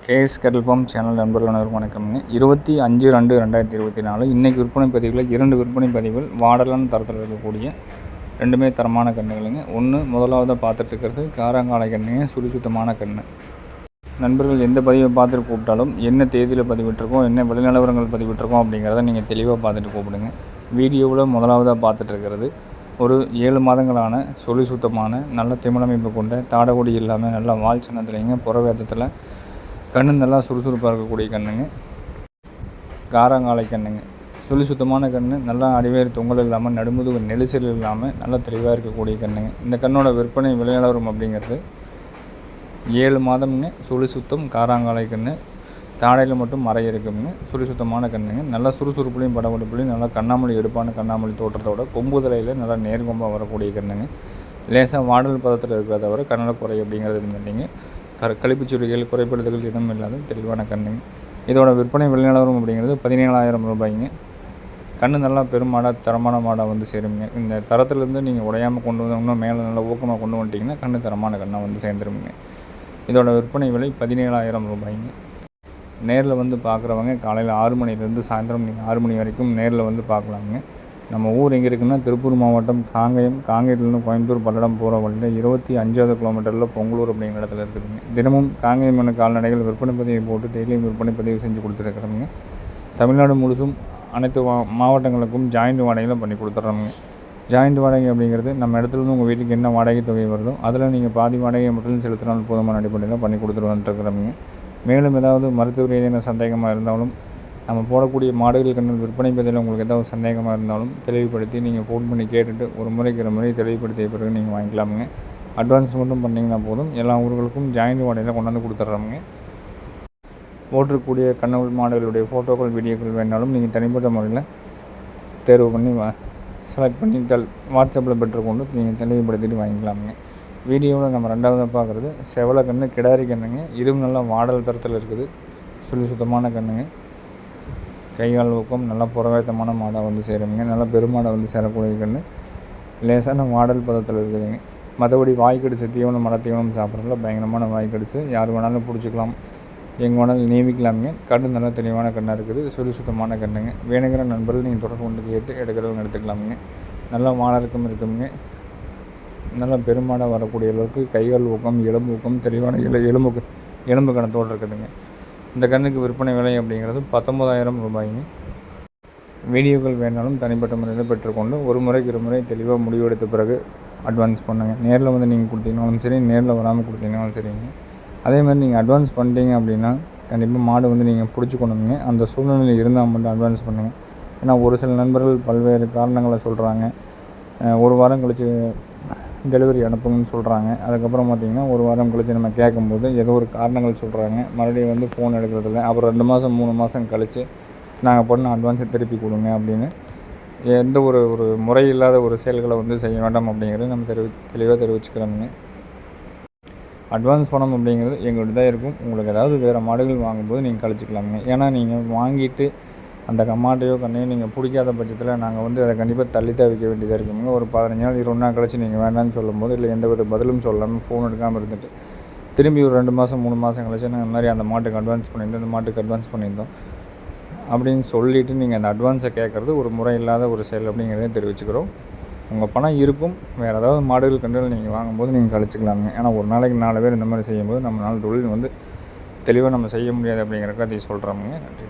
KS கேட்டில் form channel நண்பர்கள் அனைவருக்கும் வணக்கம்ங்க. 25/2/2024 இன்றைக்கி விற்பனை பதிவுகளில் 2 விற்பனை பதிவுகள் வாடலான தரத்தில் இருக்கக்கூடிய 2மே தரமான கன்றுகளுங்க. முதலாவதாக பார்த்துட்டு இருக்கிறது காரங்காலை கன்றுங்க, சுத்தமான கன்று. நண்பர்கள் எந்த பதிவை பார்த்துட்டு கூப்பிட்டாலும் என்ன தேதியில் பதிவிட்டிருக்கோம், என்ன விலை நிலவரங்கள் பதிவிட்டிருக்கோம் அப்படிங்கிறத நீங்கள் தெளிவாக பார்த்துட்டு கூப்பிடுங்க. வீடியோவில் முதலாவதாக பார்த்துட்டு இருக்கிறது ஒரு 7 மாதங்களான சுத்தமான நல்ல திமிழமைப்பு கொண்ட தாடகொடி இல்லாமல் நல்லா வால் சின்னத்துலேங்க புறவேதத்தில் கண்ணு நல்லா சுறுசுறுப்பாக இருக்கக்கூடிய கண்ணுங்க. காரங்காலை கண்ணுங்க, சுத்தமான கன்று, நல்லா அடிவேறு தொங்கல் இல்லாமல் நடுமுதுகு நெரிசல் இல்லாமல் நல்லா தெளிவாக இருக்கக்கூடிய கண்ணுங்க. இந்த கண்ணோட விற்பனை விலையாளரும் அப்படிங்கிறது 7 மாதம்ங்க. சுத்தம் காராங்காலை கன்று, தாடையில் மட்டும் மறை இருக்குங்க. சுத்தமான கண்ணுங்க, நல்லா சுறுசுறுப்புலையும் படபடுப்புலையும் நல்லா கண்ணாமொழி எடுப்பான கண்ணாமொழி தோற்றத்தோட கொம்பு தலையில் நல்லா நேர்கொம்பாக வரக்கூடிய கண்ணுங்க. லேசாக வாடல் பதத்தில் இருக்கிறத தவிர கண்ணல் குறை அப்படிங்கிறது இருந்துட்டீங்க. கழிப்புச்சுரிகள் குறைப்படுத்துகள் எதுவும் இல்லாத தெளிவான கண்ணுங்க. இதோட விற்பனை விலைநிலவரம் அப்படிங்கிறது 17,000 ரூபாய்ங்க. கன்று நல்லா பெருமாடாக தரமான மாடாக வந்து சேருங்க. இந்த தரத்துலேருந்து நீங்கள் உடையாமல் கொண்டு வந்து இன்னும் மேலே நல்லா ஊக்கமாக கொண்டு வந்துட்டிங்கன்னா கன்று தரமான கண்ணாக வந்து சேர்ந்துருங்க. இதோட விற்பனை விலை 17,000 ரூபாய்ங்க. நேரில் வந்து பார்க்குறவங்க காலையில் 6 மணிலேருந்து சாயந்தரம் நீங்கள் 6 மணி வரைக்கும் நேரில் வந்து பார்க்கலாமுங்க. நம்ம ஊர் எங்கே இருக்குன்னா திருப்பூர் மாவட்டம் காங்கேயத்துலேருந்து கோயம்புத்தூர் பல்லடம் போகிற வழியில் 25வது கிலோமீட்டரில் பொங்கலூர் அப்படிங்கிற இடத்துல இருக்குதுங்க. தினமும் காங்கேயம் கால்நடைகள் விற்பனை பதிவை போட்டு டெய்லியும் விற்பனை பதிவு செஞ்சு கொடுத்துருக்குறோங்க. தமிழ்நாடு முழுசும் அனைத்து மாவட்டங்களுக்கும் ஜாயிண்ட் வாடகையில் பண்ணி கொடுத்துட்றோங்க. ஜாயிண்ட் வாடகை அப்படிங்கிறது நம்ம இடத்துலேருந்து உங்கள் வீட்டுக்கு என்ன வாடகை தொகை வருதோ அதில் நீங்கள் பாதி வாடகையை மட்டும் செலுத்தினால் போதுமான அடிப்படையில் பண்ணி கொடுத்துட்டு வந்துட்டுருக்குறோங்க. மேலும் ஏதாவது மருத்துவ ரீதியான சந்தேகமாக இருந்தாலும், நம்ம போடக்கூடிய மாடுகள் கன்று விற்பனை பதிவில் உங்களுக்கு ஏதாவது சந்தேகமாக இருந்தாலும் தெளிவுபடுத்தி நீங்கள் ஃபோன் பண்ணி கேட்டுட்டு ஒரு முறைக்கு முறை தெளிவுபடுத்திய பிறகு நீங்கள் வாங்கிக்கலாமுங்க. அட்வான்ஸ் மட்டும் பண்ணிங்கன்னா போதும். எல்லா ஊர்களுக்கும் ஜாயிண்ட் வாடகையில் கொண்டாந்து கொடுத்துட்றோமுங்க. போட்டிருக்கக்கூடிய கன்றுகள் மாடுகளுடைய ஃபோட்டோக்கள் வீடியோக்கள் வேணாலும் நீங்கள் தனிப்பட்ட முறையில் தேர்வு பண்ணி செலக்ட் பண்ணி வாட்ஸ்அப்பில் பெற்றுக்கொண்டு நீங்கள் தெளிவுபடுத்திட்டு வாங்கிக்கலாமுங்க. வீடியோவில் நம்ம ரெண்டாவதாக பார்க்குறது செவலை கன்று, கிடாரி கன்றுங்க. இதுவும் நல்லா வாடல் தரத்தில் இருக்குது. சுத்தமான கன்றுங்க. கைகால் ஊக்கம் நல்லா புறவேத்தமான மாடாக வந்து சேருங்க. நல்லா பெருமாடை வந்து சேரக்கூடிய கன்று. லேசான வாடல் பதத்தில் இருக்குதுங்க. மற்றபடி வாய்க்கடிச்சு தீவனம் மரத்தீவனம் சாப்பிட்றதுல பயங்கரமான வாய்க்கடிச்சு யார் வேணாலும் பிடிச்சிக்கலாம், எங்கே வேணாலும் நீவிக்கலாமுங்க. கன்று நல்லா தெளிவான கண்ணாக இருக்குது. சுத்தமான கன்றுங்க. வேணுங்கிற நண்பர்கள் நீங்கள் தொடர்பு கொண்டு கேட்டு எடுக்கிறவங்க எடுத்துக்கலாமுங்க. நல்லா வாழறக்கம் இருக்குங்க. நல்லா பெருமாடாக வரக்கூடிய அளவுக்கு கைகால் ஊக்கம், எலும்பு ஊக்கம், தெளிவான எலும்பு கணத்தோடு இருக்குதுங்க. இந்த கன்றுக்கு விற்பனை விலை அப்படிங்கிறது 19,000 ரூபாய்ங்க. வீடியோக்கள் வேணாலும் தனிப்பட்ட முறையில் பெற்றுக்கொண்டு ஒரு முறை தெளிவாக முடிவெடுத்த பிறகு அட்வான்ஸ் பண்ணுங்கள். நேரில் வந்து நீங்கள் கொடுத்தீங்கனாலும் சரி, நேரில் வராமல் கொடுத்தீங்கனாலும் சரிங்க. அதேமாதிரி நீங்கள் அட்வான்ஸ் பண்ணிட்டீங்க அப்படின்னா கண்டிப்பாக மாடு வந்து நீங்கள் பிடிச்சிக்கணுங்க. அந்த சூழ்நிலையில் இருந்தால் மட்டும் அட்வான்ஸ் பண்ணுங்கள். ஏன்னா ஒரு சில நண்பர்கள் பல்வேறு காரணங்களை சொல்கிறாங்க. ஒரு வாரம் கழித்து டெலிவரி அனுப்புங்கன்னு சொல்கிறாங்க. அதுக்கப்புறம் பார்த்திங்கன்னா ஒரு வாரம் கழித்து நம்ம கேட்கும்போது ஏதோ ஒரு காரணங்கள் சொல்கிறாங்க. மறுபடியும் வந்து ஃபோன் எடுக்கிறதில்ல. அப்புறம் 2 மாதம் 3 மாதம் கழித்து நாங்கள் பண்ண அட்வான்ஸை திருப்பி கொடுங்க அப்படின்னு எந்த ஒரு முறை இல்லாத ஒரு செயல்களை வந்து செய்ய வேண்டாம் அப்படிங்கிறது நம்ம தெளிவாக தெரிவிச்சுக்கிறோங்க. அட்வான்ஸ் பணம் அப்படிங்கிறது எங்கள்கிட்ட தான் இருக்கும். உங்களுக்கு ஏதாவது வேறு மாடுகள் வாங்கும்போது நீங்கள் கழிச்சிக்கலாமுங்க. ஏன்னா நீங்கள் வாங்கிட்டு அந்த மாட்டையோ கண்ணையோ நீங்கள் பிடிக்காத பட்சத்தில் நாங்கள் வந்து அதை கண்டிப்பாக தள்ளி தான் வைக்க வேண்டியதாக இருக்குங்க. ஒரு 15 நாள் 20 நாள் கழிச்சு நீங்கள் வேண்டாம்னு சொல்லும்போது, இல்லை எந்த வித பதிலும் சொல்லாமல் ஃபோன் எடுக்காமல் இருந்துட்டு திரும்பி ஒரு 2 மாதம் 3 மாதம் கழிச்சு நாங்கள் இந்த மாதிரி அந்த மாட்டுக்கு அட்வான்ஸ் பண்ணியிருந்தோம், இந்த மாட்டுக்கு அட்வான்ஸ் பண்ணியிருந்தோம் அப்படின்னு சொல்லிவிட்டு நீங்கள் அந்த அட்வான்ஸை கேட்குறது ஒரு முறை இல்லாத ஒரு செயல் அப்படிங்கிறதையும் தெரிவிச்சுக்கிறோம். உங்கள் பணம் இருக்கும். வேறு ஏதாவது மாடுகள் கன்றுகள் நீங்கள் வாங்கும்போது நீங்கள் கழிச்சிக்கலாங்க. ஏன்னா ஒரு நாளைக்கு 4 பேர் இந்த மாதிரி செய்யும்போது நம்மளால் தொழில் வந்து தெளிவாக நம்ம செய்ய முடியாது அப்படிங்கிறக்க அதை சொல்கிறோமுங்க. நன்றி.